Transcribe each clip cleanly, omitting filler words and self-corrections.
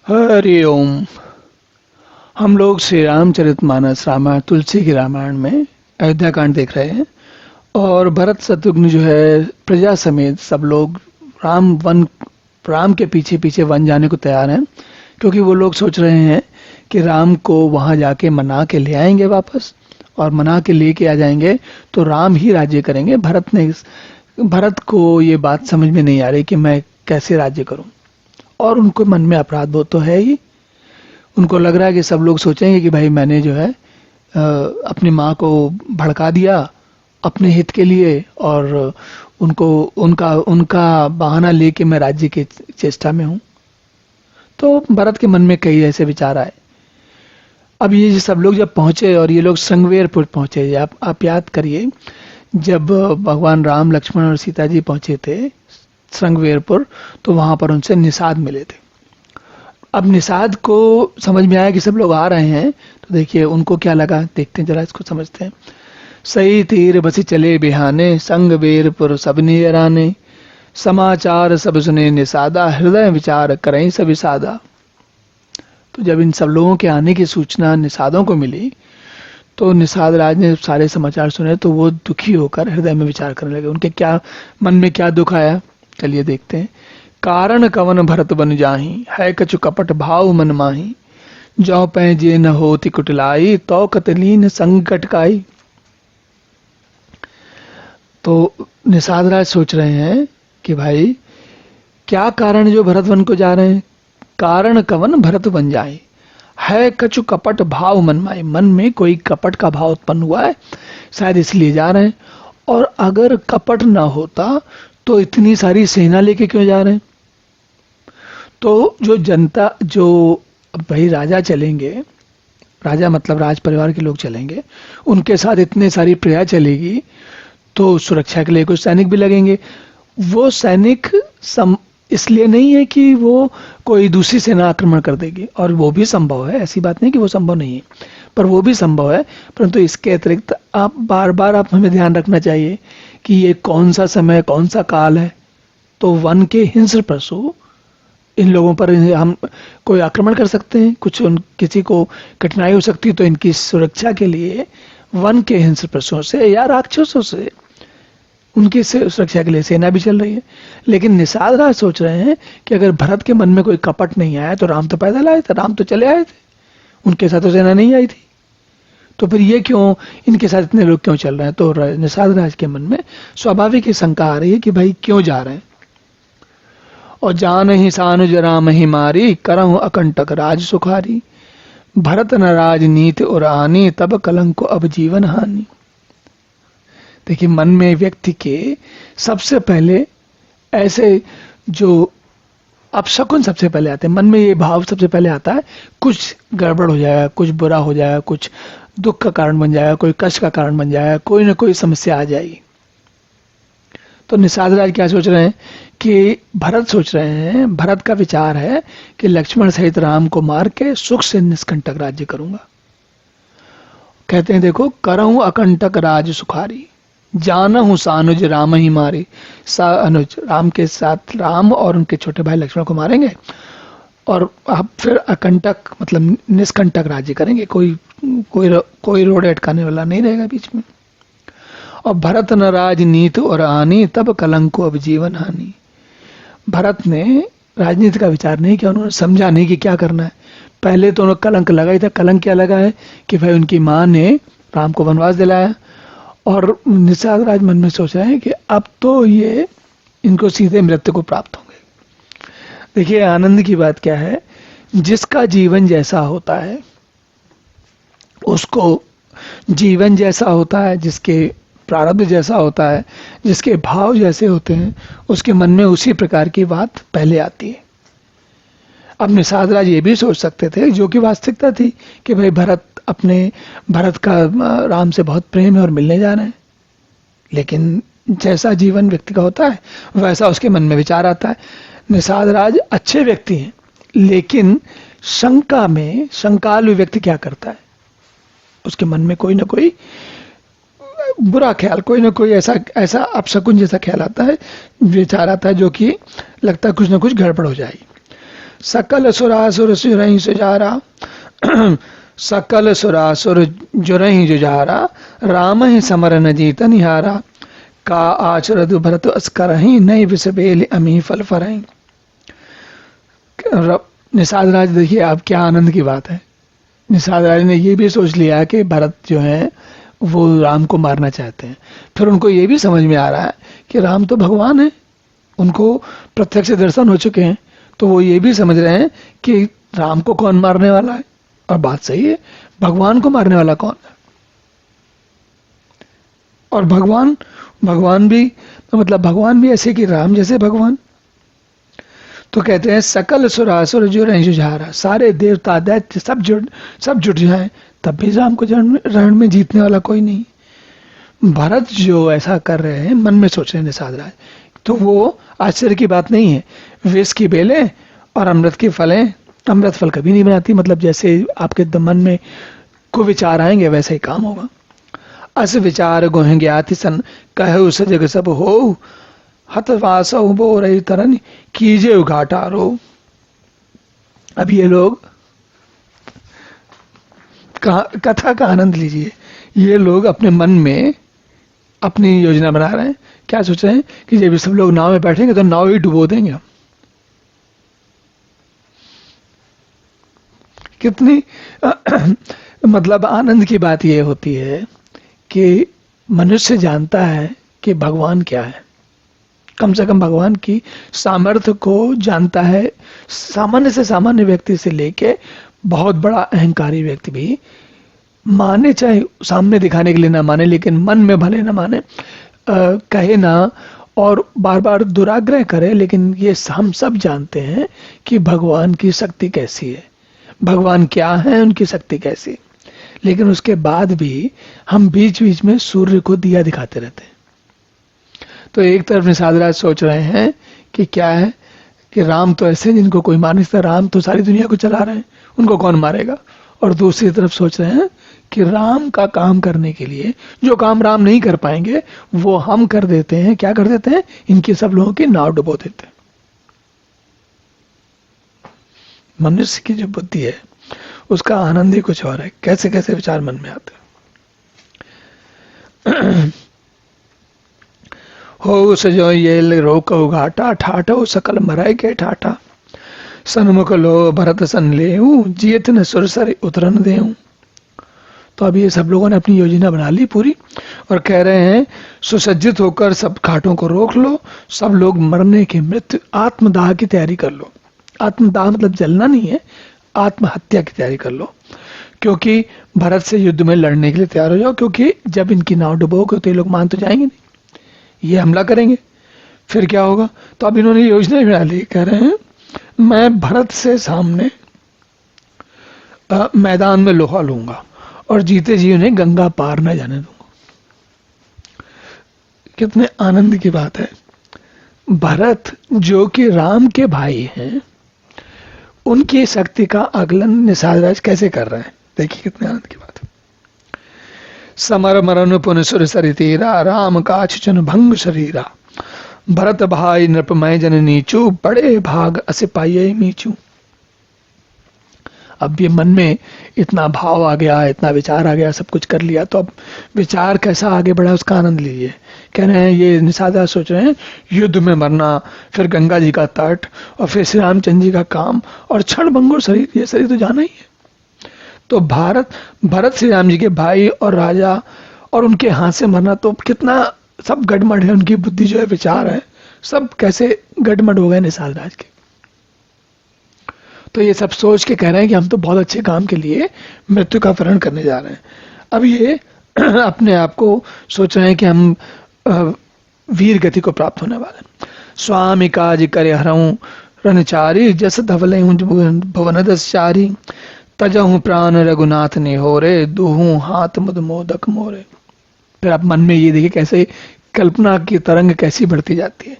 हरि ओम। हम लोग श्री रामचरितमानस रामायण तुलसी की रामायण में अयोध्या कांड देख रहे हैं और भरत शत्रुघ्न जो है प्रजा समेत सब लोग राम के पीछे पीछे वन जाने को तैयार हैं, क्योंकि वो लोग सोच रहे हैं कि राम को वहां जाके मना के ले आएंगे वापस, और मना के लेके आ जाएंगे तो राम ही राज्य करेंगे। भरत को ये बात समझ में नहीं आ रही कि मैं कैसे राज्य करूं, और उनको मन में अपराध बोध तो है ही। उनको लग रहा है कि सब लोग सोचेंगे कि भाई मैंने जो है अपनी माँ को भड़का दिया अपने हित के लिए, और उनको उनका उनका बहाना लेके मैं राज्य की चेष्टा में हूँ। तो भरत के मन में कई ऐसे विचार आए। अब ये सब लोग जब पहुंचे और ये लोग संगवेरपुर पहुंचे, आप याद करिए, जब भगवान राम लक्ष्मण और सीता जी पहुंचे थे श्रृंगवेरपुर, तो वहां पर उनसे निषाद मिले थे। अब निषाद को समझ में आया कि सब लोग आ रहे हैं, तो देखिए उनको क्या लगा, देखते हैं जरा, इसको समझते हैं। सही तीर बसी चले बिहाने, संग वेरपुर सब नियराने, समाचार सब सुने निषादा, हृदय विचार करें सभी सादा। तो जब इन सब लोगों के आने की सूचना निषादों को मिली, तो निषाद राज ने सारे समाचार सुने तो वो दुखी होकर हृदय में विचार करने लगे। उनके क्या मन में क्या दुख आया, चलिए देखते हैं। कारण कवन भरत बन जाही, है कछु कपट भाव मन माही, जौ पै जे न होति कुटिलाई, तो कतलीन संकट काई। तो निषाद राज सोच रहे हैं कि भाई क्या कारण जो भरत वन को जा रहे हैं। कारण कवन भरत बन जाए, है कछु कपट भाव मन माई, मन में कोई कपट का भाव उत्पन्न हुआ है, शायद इसलिए जा रहे हैं। और अगर कपट ना होता तो इतनी सारी सेना लेके क्यों जा रहे हैं। तो जो जनता, जो भाई राजा चलेंगे, राजा मतलब राज परिवार के लोग चलेंगे, उनके साथ इतने सारी प्रजा चलेगी तो सुरक्षा के लिए कुछ सैनिक भी लगेंगे। वो सैनिक इसलिए नहीं है कि वो कोई दूसरी सेना आक्रमण कर देगी, और वो भी संभव है, ऐसी बात नहीं कि वो संभव नहीं है, पर वो भी संभव है। परंतु इसके अतिरिक्त आप बार बार आप हमें ध्यान रखना चाहिए कि ये कौन सा समय कौन सा काल है। तो वन के हिंस्र पशु, इन लोगों पर हम कोई आक्रमण कर सकते हैं, किसी को कठिनाई हो सकती है, तो इनकी सुरक्षा के लिए वन के हिंस्र पशुओं से या राक्षसों से उनकी सुरक्षा के लिए सेना भी चल रही है। लेकिन निषाद राज सोच रहे हैं कि अगर भरत के मन में कोई कपट नहीं आया तो राम तो पैदल आए थे, राम तो चले आए थे, उनके साथ तो सेना नहीं आई थी, तो फिर ये क्यों, इनके साथ इतने लोग क्यों चल रहे हैं। तो निषाद राज के मन में स्वाभाविक ही शंका आ रही है कि भाई क्यों जा रहे हैं। और जान ही सानुज राम ही मारी, करहु अकंटक राज सुखारी, भरत न राजनीति और आनी, तब कलंक अब जीवन हानि। देखिए मन में व्यक्ति के सबसे पहले ऐसे जो अपशकुन सबसे पहले आते हैं, मन में ये भाव सबसे पहले आता है, कुछ गड़बड़ हो जाएगा, कुछ बुरा हो जाएगा, कुछ दुख का कारण बन जाएगा, कोई कष्ट का कारण बन जाएगा, कोई ना कोई समस्या आ जाएगी। तो निषाद राज क्या सोच रहे हैं कि भरत सोच रहे हैं, भरत का विचार है कि लक्ष्मण सहित राम को मार के सुख से निष्कंटक राज्य करूंगा। कहते हैं देखो, करहूं अकंटक राज सुखारी, जानहु सानुज राम ही मारे। अनुज राम के साथ, राम और उनके छोटे भाई लक्ष्मण को मारेंगे, और आप फिर अकंटक मतलब निष्कंटक राज्य करेंगे, कोई रोड़े अटकाने वाला नहीं रहेगा बीच में। और भरत न राजनीति और आनी, तब कलंको अब जीवन हानि। भरत ने राजनीति का विचार नहीं किया, उन्होंने समझा नहीं कि क्या करना है। पहले तो उन्होंने कलंक लगा ही था। कलंक क्या लगा है कि भाई उनकी माँ ने राम को वनवास दिलाया, और निषाद राज मन में सोच रहे हैं कि अब तो ये इनको सीधे मृत्यु को प्राप्त होंगे। देखिए आनंद की बात क्या है, जिसका जीवन जैसा होता है उसको जीवन जैसा होता है, जिसके प्रारब्ध जैसा होता है, जिसके भाव जैसे होते हैं, उसके मन में उसी प्रकार की बात पहले आती है। अब निषाद राज ये भी सोच सकते थे, जो कि वास्तविकता थी, कि भाई भरत का राम से बहुत प्रेम है और मिलने जा रहे हैं। लेकिन जैसा जीवन व्यक्ति का होता है वैसा उसके मन में विचार आता है। निषाद राज अच्छे व्यक्ति हैं, लेकिन शंकालु व्यक्ति क्या करता है, उसके मन में कोई ना कोई बुरा ख्याल, कोई ना कोई ऐसा अपशकुन जैसा ख्याल आता है, विचार आता है, जो कि लगता है कुछ ना कुछ गड़बड़ हो जाएगी। सकल सुरासुर सुरहि सुजारा सकल सुरासुर जुरहि जुझारा राम ही समर न जीत निहारा का आचरदु भरत अस्करहि नई विषबेल अमी फल फरहि। निषाद राज देखिए आप क्या आनंद की बात है। निषाद राज ने ये भी सोच लिया कि भरत जो है वो राम को मारना चाहते हैं। फिर उनको ये भी समझ में आ रहा है कि राम तो भगवान है, उनको प्रत्यक्ष दर्शन हो चुके हैं, तो वो ये भी समझ रहे हैं कि राम को कौन मारने वाला है। और बात सही है, भगवान को मारने वाला कौन है। और भगवान भी मतलब भगवान भी ऐसे कि राम जैसे भगवान। तो कहते हैं सकल सुरासुर जुरहि जुझारा, सारे देवता दैत्य सब जुट जाएं तब भी राम को रण में जीतने वाला कोई नहीं। भरत जो ऐसा कर रहे हैं, मन में सोच रहे हैं निषाद राज, तो वो आश्चर्य की बात नहीं है। विष की बेलें और अमृत की फलें अमृत फल कभी नहीं बनाती। मतलब जैसे आपके मन में को विचार आएंगे वैसे ही काम होगा। अस विचार गोह ज्ञाति सन कहु सजग सब हो, हतवास बो रही तरन कीजे उघाटारो। अब ये लोग कथा का आनंद लीजिए। ये लोग अपने मन में अपनी योजना बना रहे हैं। क्या सोच रहे हैं कि जब सब लोग नाव में बैठेंगे तो नाव ही डुबो देंगे हम। कितनी मतलब आनंद की बात यह होती है कि मनुष्य जानता है कि भगवान क्या है, कम से कम भगवान की सामर्थ्य को जानता है। सामान्य से सामान्य व्यक्ति से लेके बहुत बड़ा अहंकारी व्यक्ति भी माने, चाहे सामने दिखाने के लिए ना माने, लेकिन मन में भले ना माने, कहे ना और बार बार दुराग्रह करे, लेकिन ये हम सब जानते हैं कि भगवान की शक्ति कैसी है, भगवान क्या है, उनकी शक्ति कैसी। लेकिन उसके बाद भी हम बीच बीच में सूर्य को दिया दिखाते रहते हैं। तो एक तरफ निषाद राज सोच रहे हैं कि क्या है कि राम तो ऐसे जिनको कोई मार नहीं सकता, राम तो सारी दुनिया को चला रहे हैं, उनको कौन मारेगा। और दूसरी तरफ सोच रहे हैं कि राम का काम करने के लिए जो काम राम नहीं कर पाएंगे वो हम कर देते हैं। क्या कर देते हैं, इनकी सब लोगों की नाव डुबो देते हैं। मनुष्य की जो बुद्धि है उसका आनंद ही कुछ और है। कैसे कैसे विचार मन में आते हैं। हो सजो ये रोको घाटा ठाठो सकल मराय के ठाठा, सन्मुख लो भरत सन लेऊ जियत न सुरसर उतरन देऊ। तो अब ये सब लोगों ने अपनी योजना बना ली पूरी और कह रहे हैं सुसज्जित होकर सब घाटों को रोक लो, सब लोग मरने की मृत्यु आत्मदाह की तैयारी कर लो। आत्मदाह मतलब जलना नहीं है, आत्महत्या की तैयारी कर लो, क्योंकि भरत से युद्ध में लड़ने के लिए तैयार हो जाओ। क्योंकि जब इनकी नाव डुबोगे तो ये लोग मान तो जाएंगे नहीं, ये हमला करेंगे, फिर क्या होगा। तो अब इन्होंने योजना बना ली, कह रहे हैं मैं भरत से सामने मैदान में लोहा लूंगा और जीते जी उन्हें गंगा पार न जाने दूंगा। कितने आनंद की बात है। भरत जो कि राम के भाई हैं, उनकी शक्ति का आकलन निषाद राज कैसे कर रहे हैं, देखिए कितने आनंद की बात है। समर मरन पुन सुर सरि तीरा, राम काछ चन भंग शरीरा, भरत भाई नृपमय जन नीचू, बड़े भाग अस पाइये मीचू। अब ये मन में इतना भाव आ गया, इतना विचार आ गया, सब कुछ कर लिया, तो अब विचार कैसा आगे बढ़ा उसका आनंद लीजिए। कह रहे हैं ये निषाद राज सोच रहे हैं युद्ध में मरना, फिर गंगा जी का तट, और फिर श्री रामचंद्र जी का काम, और क्षण भंगुर शरीर, ये शरीर तो जाना ही है। तो भरत श्री राम जी के भाई और राजा, और उनके हाथ से मरना, तो कितना सब गड़मड़ है। उनकी बुद्धि जो है, विचार है, सब कैसे गड़मड़ हो गए निषाद राज के। तो ये सब सोच के कह रहे हैं कि हम तो बहुत अच्छे काम के लिए मृत्यु का वरण करने जा रहे हैं। अब ये अपने आप को सोच रहे हैं कि हम वीर गति को प्राप्त होने वाले हैं। स्वामी काज करे हरऊं रणचारी, जस धवले भवन दसचारी, तजहूं प्राण रघुनाथ ने हो रे, दूहूं हाथ मुद मोदक मोरे। फिर आप मन में ये देखिए कैसे कल्पना की तरंग कैसी बढ़ती जाती है।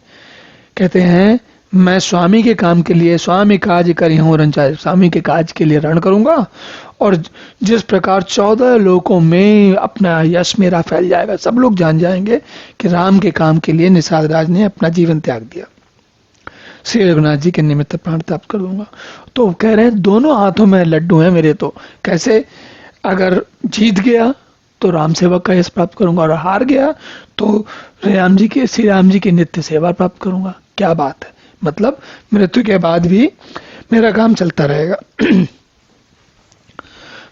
कहते हैं मैं स्वामी के काम के लिए, स्वामी काज करी हूं रणचारी, स्वामी के काज के लिए रण करूंगा, और जिस प्रकार 14 लोकों में अपना यश मेरा फैल जाएगा, सब लोग जान जाएंगे कि राम के काम के लिए निषाद राज ने अपना जीवन त्याग दिया। श्री रघुनाथ जी के निमित्त प्राण त्याग कर दूंगा। तो कह रहे हैं दोनों हाथों में लड्डू हैं मेरे। तो कैसे? अगर जीत गया तो राम सेवक का यश प्राप्त करूंगा, और हार गया तो श्री राम जी की नित्य सेवा प्राप्त करूंगा। क्या बात है! मतलब मृत्यु के बाद भी मेरा काम चलता रहेगा।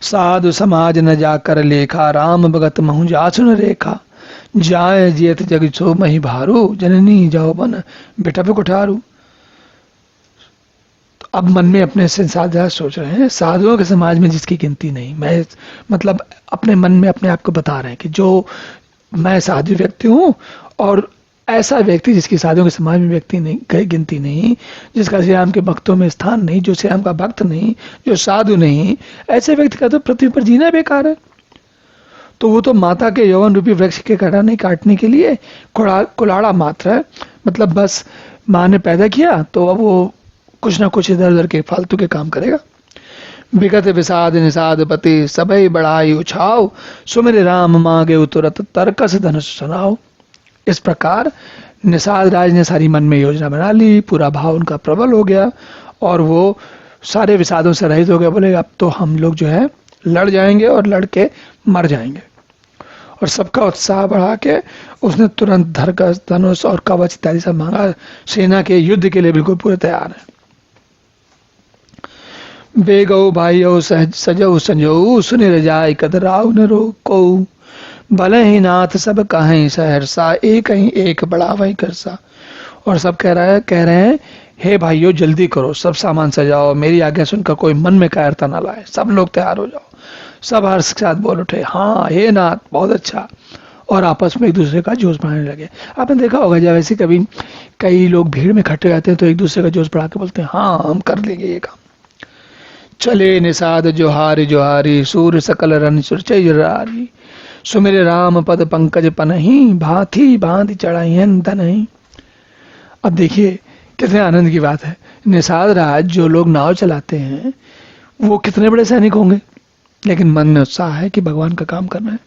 साधु समाज न जाकर लेखा, राम भगत महु जासुन रेखा। जाय जियत जग सो मही भारू, जननी जाओ बन बेटा पे कुठारू। तो अब मन में अपने से साधा सोच रहे हैं, साधुओं के समाज में जिसकी गिनती नहीं। मैं मतलब अपने मन में अपने आप को बता रहे हैं कि जो मैं साधु व्यक्ति हूं, और ऐसा व्यक्ति जिसकी साधुओं के समाज में व्यक्ति नहीं, गिनती नहीं, जिसका श्री राम के भक्तों में स्थान नहीं, जो श्री राम का भक्त नहीं, जो साधु नहीं, ऐसे व्यक्ति का तो पृथ्वी पर जीना बेकार है। तो वो तो माता के यौवन रूपी वृक्ष के काटने के लिए कुलाड़ा मात्र है। मतलब बस माँ ने पैदा किया तो अब वो कुछ ना कुछ इधर उधर के फालतू के काम करेगा। विगत विषाद निषाद पति सबई बढ़ाई उछाओ, सुमिर राम मांगे तुरत तरकस धनुष सुनाओ। इस प्रकार निषाद राज ने सारी मन में योजना बना ली, पूरा भाव उनका प्रबल हो गया और वो सारे विषादों से रहित हो गए। बोले अब तो हम लोग जो है लड़ जाएंगे और लड़ के मर जाएंगे। और सबका उत्साह बढ़ा के उसने तुरंत धरकस धनुष और कवच इत्यादि सब मांगा। सेना के युद्ध के लिए बिल्कुल पूरे तैयार है। बेगौ भाइयो सजौ संजौ, सुनिर जाय कदराव न रो को। भले ही नाथ सब कहें सहरसा, एक ही एक बड़ा वही करसा। और सब कह रहे हैं हे भाइयों जल्दी करो, सब सामान सजाओ, मेरी आज्ञा सुनकर कोई मन में कायरता ना लाए, सब लोग तैयार हो जाओ। सब हर्ष के साथ बोल उठे, हाँ हे नाथ बहुत अच्छा। और आपस में एक दूसरे का जोश बढ़ाने लगे। आपने देखा होगा जब ऐसे कभी कई लोग भीड़ में इकट्ठे रहते हैं तो एक दूसरे का जोश बढ़ा के बोलते हैं हाँ हम कर लेंगे ये काम। चले निषाद जोहारी जोहारी, सूर सकल रन सुरचई। सुमिर राम पद पंकज पनहि, भांति भांति चढ़ाइयन धनहि। अब देखिए कितने आनंद की बात है। निषाद राज जो लोग नाव चलाते हैं वो कितने बड़े सैनिक होंगे, लेकिन मन में उत्साह है कि भगवान का काम करना है।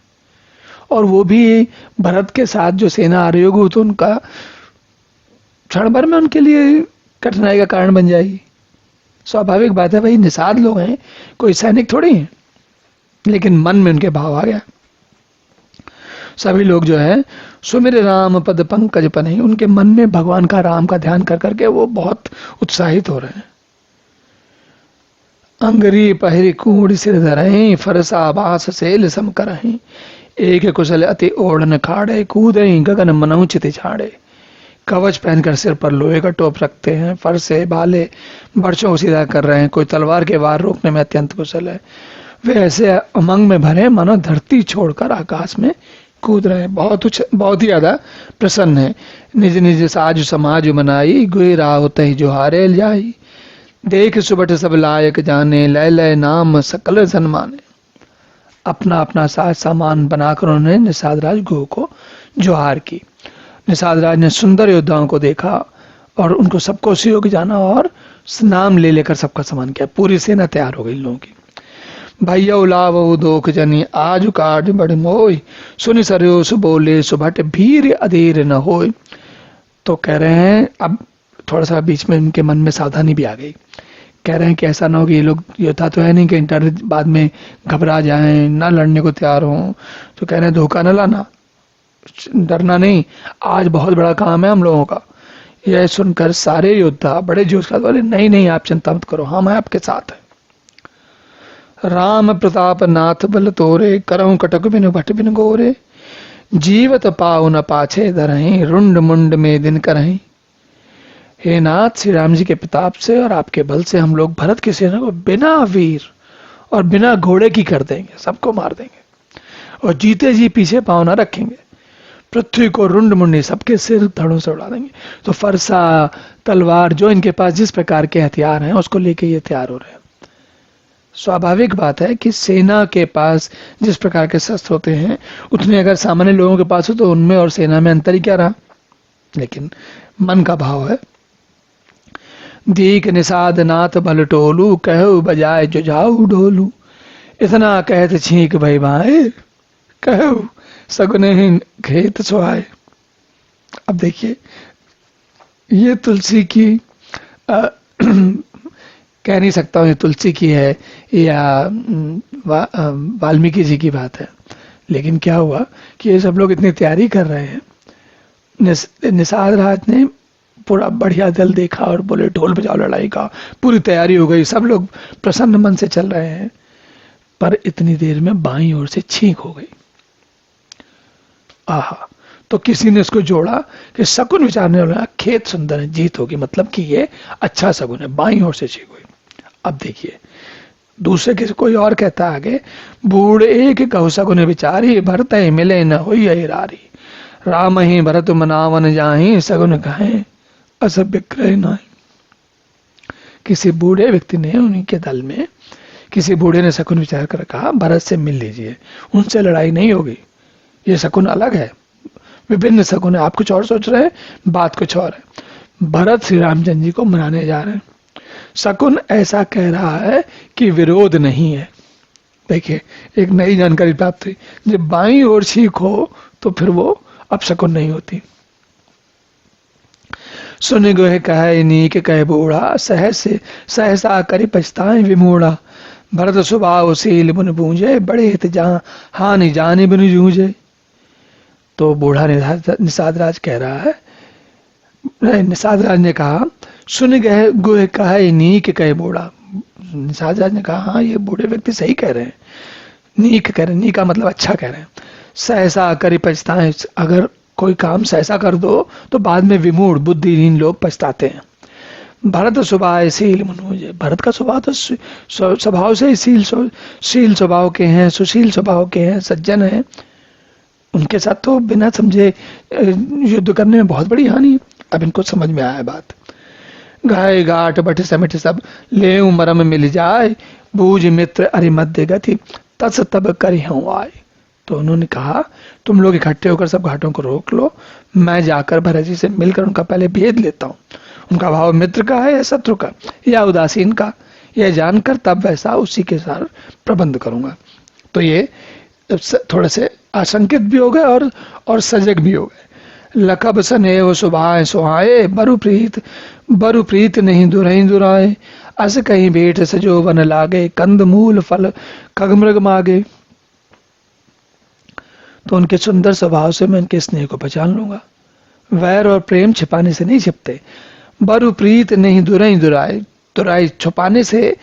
और वो भी भरत के साथ जो सेना आ रही होगी तो उनका क्षण भर में उनके लिए कठिनाई का कारण बन जाएगी। स्वाभाविक बात है, भाई निषाद लोग हैं, कोई सैनिक थोड़ी हैं। लेकिन मन में उनके भाव आ गया। सभी लोग जो है सुमिर राम पद पंकज पनहि, उनके मन में भगवान का राम का ध्यान कर करके वो बहुत उत्साहित हो रहे हैं। अंगरी पहरी कूड़ सिर धरहि, फरसा बास सेल सम करहि। एक कुशल अति ओढ़न खाड़े, कूदहि गगन मनहु चित छाड़े। कवच पहनकर सिर पर लोहे का टोप रखते हैं, फरसे भाले बर्छों को सीधा कर रहे हैं। कोई तलवार के वार रोकने में अत्यंत कुशल है। वे ऐसे उमंग में भरे मानो धरती छोड़कर आकाश में कूद रहे हैं। बहुत ही ज्यादा प्रसन्न है। निज निज साज समाज मनाई, गुई रावत ही जोहारे जाई। देख सुबट सब लायक जाने, लय लय नाम सकल सन्माने। अपना अपना साज सामान बनाकर उन्होंने निषाद राज गुह को जोहार की। निषाद राज ने सुंदर योद्धाओं को देखा और उनको सबको सहयोग जाना और नाम ले लेकर सबका सम्मान किया। पूरी सेना तैयार हो गई लोगों की। भैया उलाव दोख जनी, आज काज बड़ मोय। सुनि सरयोस बोले सुभट, भीर अधीर न होय। तो कह रहे हैं अब थोड़ा सा बीच में उनके मन में सावधानी भी आ गई। कह रहे हैं कि ऐसा ना हो कि ये लोग योद्धा तो है नहीं कि इंटर बाद में घबरा जाएं, ना लड़ने को तैयार हों। तो कह रहे हैं धोखा न लाना, डरना नहीं, आज बहुत बड़ा काम है हम लोगों का। यह सुनकर सारे योद्धा बड़े जोश के साथ बोले नहीं नहीं आप चिंता मत करो, हम हैं आपके साथ है। राम प्रताप नाथ बल तोरे, करऊं कटक बिन भट बिन गोरे। जीवत पाऊ न पाछे धरहि, रुंड मुंड में दिन करहि। हे नाथ श्री राम जी के प्रताप से और आपके बल से हम लोग भरत की सेना को बिना वीर और बिना घोड़े की कर देंगे, सबको मार देंगे और जीते जी पीछे पाँव न रखेंगे। पृथ्वी को रुंड मुंडी सबके सिर धड़ों से उड़ा देंगे। तो फरसा तलवार जो इनके पास जिस प्रकार के हथियार हैं उसको लेके ये तैयार हो रहे हैं। स्वाभाविक बात है कि सेना के पास जिस प्रकार के शस्त्र होते हैं उतने अगर सामान्य लोगों के पास हो तो उनमें और सेना में अंतर ही क्या रहा। लेकिन मन का भाव है। दीक निषाद नाथ भल टोलू, कहु बजाय जुझाऊ ढोलू। इतना कहत छींक भई भाए, कहु सगुने ही खेत सोहाए। अब देखिए ये तुलसी की अ, कह नहीं सकता हूँ ये तुलसी की है या वाल्मीकि जी की बात है, लेकिन क्या हुआ कि ये सब लोग इतनी तैयारी कर रहे हैं। निषाद राज ने पूरा बढ़िया दल देखा और बोले ढोल बजाओ लड़ाई का, पूरी तैयारी हो गई, सब लोग प्रसन्न मन से चल रहे हैं। पर इतनी देर में बाईं ओर से छींक हो गई। आहा, तो किसी ने इसको जोड़ा कि शकुन विचारने वाला खेत सुंदर है, जीत होगी, मतलब कि ये अच्छा शकुन है, बाईं ओर से छींक हुई। अब देखिए दूसरे किसी कोई और कहता आगे, बूढ़े एक कहु शकुन विचारी, भरत मिले न हुई रारी, राम ही भरत मनावन जाही, शकुन कहे असभ विग्रह नहीं। किसी बूढ़े व्यक्ति ने उन्हीं के दल में किसी बूढ़े ने शकुन विचार कर कहा भरत से मिल लीजिए, उनसे लड़ाई नहीं होगी, ये शकुन अलग है, विभिन्न शकुन है, आप कुछ और सोच रहे हैं, बात कुछ और है। भरत श्री रामचंद्र जी को मनाने जा रहे हैं, शकुन ऐसा कह रहा है कि विरोध नहीं है। देखिए एक नई जानकारी प्राप्त हुई, जब बाईं ओर छींक हो तो फिर वो अब शकुन नहीं होती। सुन गोहे कहे नीक कहे बूढ़ा, सहसा करी पछताए विमूढ़ा, भरत स्वभाव शील बुन पूंजे, बड़े हित जहां हानि जाने बिन जूझे। तो बूढ़ा निषाद राज कह रहा है, निषाद राज ने कहा सुन गए गोहे कहे नीक कहे बूढ़ा। निषाद राज ने कहा हाँ ये बूढ़े व्यक्ति सही कह रहे हैं, नीक कह रहे हैं, नीक का मतलब अच्छा कह रहे हैं। सहसा करी पछताए, अगर कोई काम सहसा कर दो तो बाद में विमूढ़ बुद्धिहीन लोग पछताते हैं। भरत स्वभाव शील मुझे, भरत का स्वभाव तो स्वभाव से शील स्वभाव के हैं, सुशील स्वभाव के हैं, सज्जन हैं, उनके साथ तो बिना समझे युद्ध करने में बहुत बड़ी हानि है। अब इनको समझ में आया बात। गाय गाठ बट समिट सब ले मरम मिल जाए, बूझ मित्र अरि मध्य गति, तस तब करी हूँ आए। तो उन्होंने कहा तुम लोग इकट्ठे होकर सब घाटों को रोक लो, मैं जाकर भरत जी से मिलकर उनका पहले भेद लेता हूँ, उनका भाव मित्र का है या शत्रु का या उदासीन का, यह जानकर तब वैसा उसी के साथ प्रबंध करूंगा। तो ये थोड़े से आशंकित भी हो गए और सजग भी हो गए। लखब सनेव सुभाए सुहाए, बरु प्रीत नहीं दुरही दुराए, अस कहीं भेंट सजो वन लागे, कंद मूल फल खगमृग मागे। तो उनके सुंदर स्वभाव से मैं उनके स्नेह को पहचान लूंगा। वैर और प्रेम छिपाने से नहीं छिपते, बरु प्रीत नहीं दुरई दुराए, दुराई छुपाने से,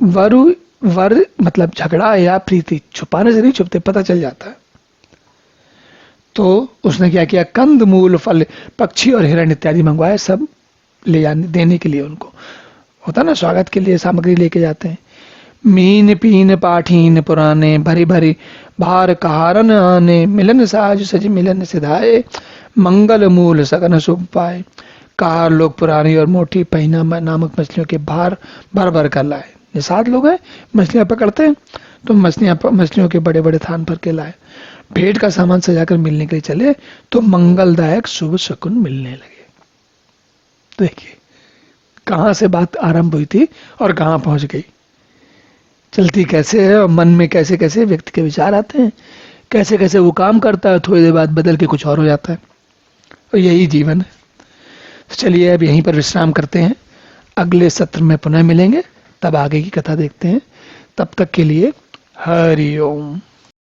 वर मतलब झगड़ा या प्रीति छुपाने से नहीं छुपते, पता चल जाता है। तो उसने क्या किया, कंद मूल फल पक्षी और हिरण इत्यादि मंगवाए, सब ले जाने देने के लिए, उनको होता ना स्वागत के लिए सामग्री लेके जाते हैं। मीन पीन पाठीन पुराने, भरी भरी भार कहारन आने, मिलन साज सज मिलन सिधाए, मंगल मूल सगन शुभ पाए। कहार लोग पुरानी और मोटी पहिना नामक मछलियों के भार भर भर कर लाए। ये 7 लोग हैं, मछलियां पकड़ते हैं, तो मछलियों के बड़े बड़े थान भर के लाए। भेंट का सामान सजाकर मिलने के लिए चले तो मंगलदायक शुभ शकुन मिलने लगे। देखिए कहां से बात आरंभ हुई थी और कहां पहुंच गई, चलती कैसे है और मन में कैसे कैसे व्यक्ति के विचार आते हैं, कैसे कैसे वो काम करता है, थोड़ी देर बाद बदल के कुछ और हो जाता है, और यही जीवन है। तो चलिए अब यहीं पर विश्राम करते हैं, अगले सत्र में पुनः मिलेंगे, तब आगे की कथा देखते हैं। तब तक के लिए हरि ओम।